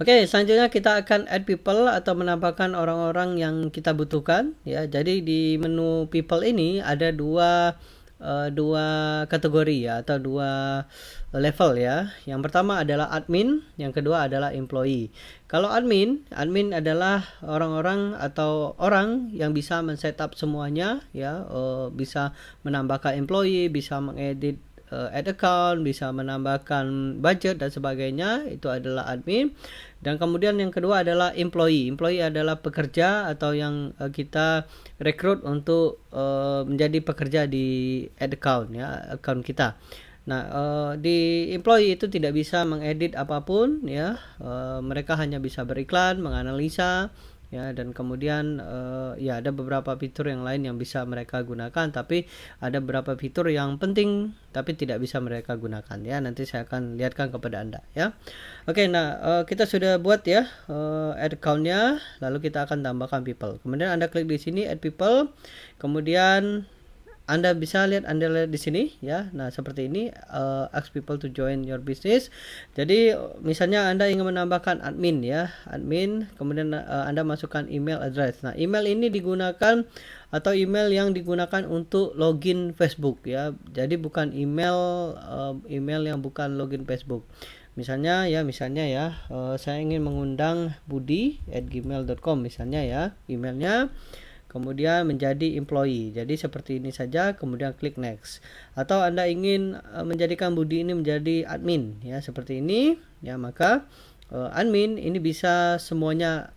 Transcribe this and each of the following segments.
Oke, selanjutnya kita akan add people atau menambahkan orang-orang yang kita butuhkan ya. Jadi di menu people ini ada dua kategori ya, atau dua level ya. Yang pertama adalah admin, yang kedua adalah employee. Kalau admin adalah orang-orang atau orang yang bisa men-setup semuanya ya, bisa menambahkan employee, bisa mengedit add account, bisa menambahkan budget dan sebagainya. Itu adalah admin. Dan kemudian yang kedua adalah employee. Employee adalah pekerja atau yang kita rekrut untuk menjadi pekerja di add account ya, account kita. Nah, di employee itu tidak bisa mengedit apapun ya. Mereka hanya bisa beriklan, menganalisa ya, dan kemudian ya ada beberapa fitur yang lain yang bisa mereka gunakan, tapi ada beberapa fitur yang penting tapi tidak bisa mereka gunakan ya. Nanti saya akan lihatkan kepada Anda ya. Oke, nah kita sudah buat ya add account-nya, lalu kita akan tambahkan people. Kemudian Anda klik di sini add people, kemudian Anda bisa lihat di sini ya. Nah, seperti ini, ask people to join your business. Jadi misalnya Anda ingin menambahkan admin ya, admin, kemudian Anda masukkan email address. Nah, email ini digunakan atau email yang digunakan untuk login Facebook ya. Jadi bukan email yang bukan login Facebook. Misalnya ya, saya ingin mengundang budi@gmail.com misalnya ya, emailnya. Kemudian menjadi employee. Jadi seperti ini saja, kemudian klik next. Atau Anda ingin menjadikan Budi ini menjadi admin ya, seperti ini ya, maka admin ini bisa semuanya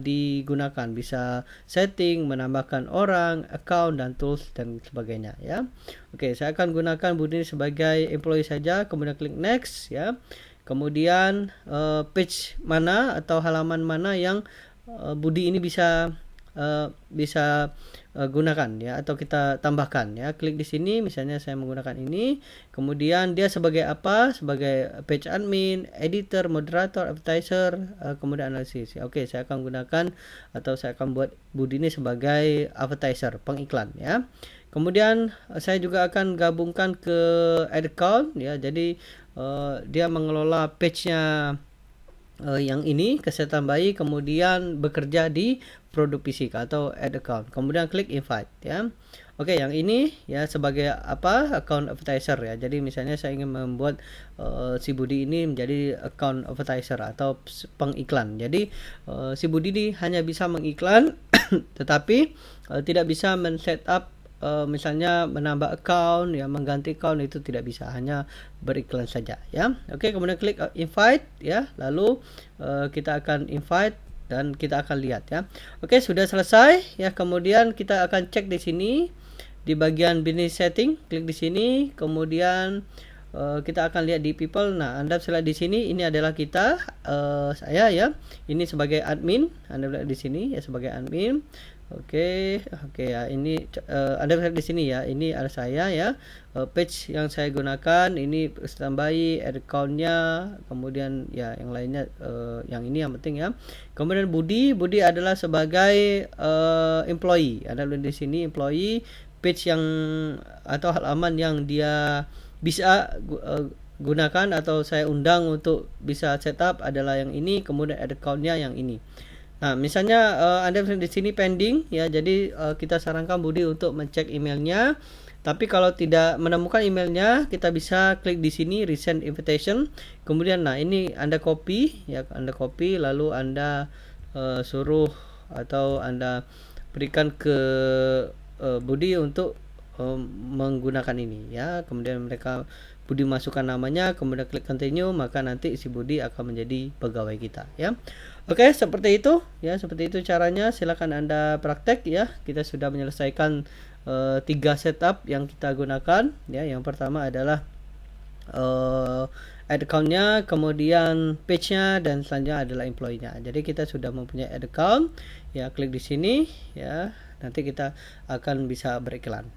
digunakan, bisa setting, menambahkan orang, account dan tools dan sebagainya ya. Oke, saya akan gunakan Budi sebagai employee saja, kemudian klik next ya. Kemudian page mana atau halaman mana yang Budi ini bisa gunakan ya, atau kita tambahkan ya. Klik di sini, misalnya saya menggunakan ini, kemudian dia sebagai apa, sebagai page admin, editor, moderator, advertiser, kemudian analisis. Oke, saya akan gunakan atau saya akan buat Budi ini sebagai advertiser, pengiklan ya. Kemudian saya juga akan gabungkan ke ad account ya. Jadi dia mengelola page-nya yang ini, kesehatan bayi, kemudian bekerja di produk fisik atau ad account, kemudian klik invite ya. Oke, yang ini ya sebagai apa, account advertiser ya. Jadi misalnya saya ingin membuat si Budi ini menjadi account advertiser atau pengiklan. Jadi si Budi ini hanya bisa mengiklan tetapi tidak bisa men-setup misalnya menambah account ya, mengganti account, itu tidak bisa, hanya beriklan saja ya. Oke, kemudian klik invite ya, lalu kita akan invite dan kita akan lihat ya. Oke, sudah selesai ya. Kemudian kita akan cek di sini di bagian business setting, klik di sini, kemudian kita akan lihat di people. Nah, Anda bisa lihat di sini, ini adalah kita, saya ya, ini sebagai admin. Anda lihat di sini ya, sebagai admin. Oke ya, ini Anda bisa lihat di sini ya, ini ada saya ya, page yang saya gunakan ini tambahi ad account-nya, kemudian ya yang lainnya, yang ini yang penting ya. Kemudian Budi adalah sebagai employee. Anda lihat di sini employee, page yang atau halaman yang dia bisa gunakan atau saya undang untuk bisa setup adalah yang ini, kemudian ad account-nya yang ini. Nah, misalnya Anda di sini pending ya, jadi kita sarankan Budi untuk mencek emailnya. Tapi kalau tidak menemukan emailnya, kita bisa klik di sini resend invitation. Kemudian nah ini Anda copy ya, lalu Anda suruh atau Anda berikan ke Budi untuk menggunakan ini ya. Kemudian Budi masukkan namanya, kemudian klik continue, maka nanti si Budi akan menjadi pegawai kita ya. Oke, seperti itu ya, seperti itu caranya. Silakan Anda praktek ya. Kita sudah menyelesaikan 3 setup yang kita gunakan ya. Yang pertama adalah ad account-nya, kemudian page-nya, dan selanjutnya adalah employee-nya. Jadi kita sudah mempunyai ad account ya, klik di sini ya. Nanti kita akan bisa beriklan.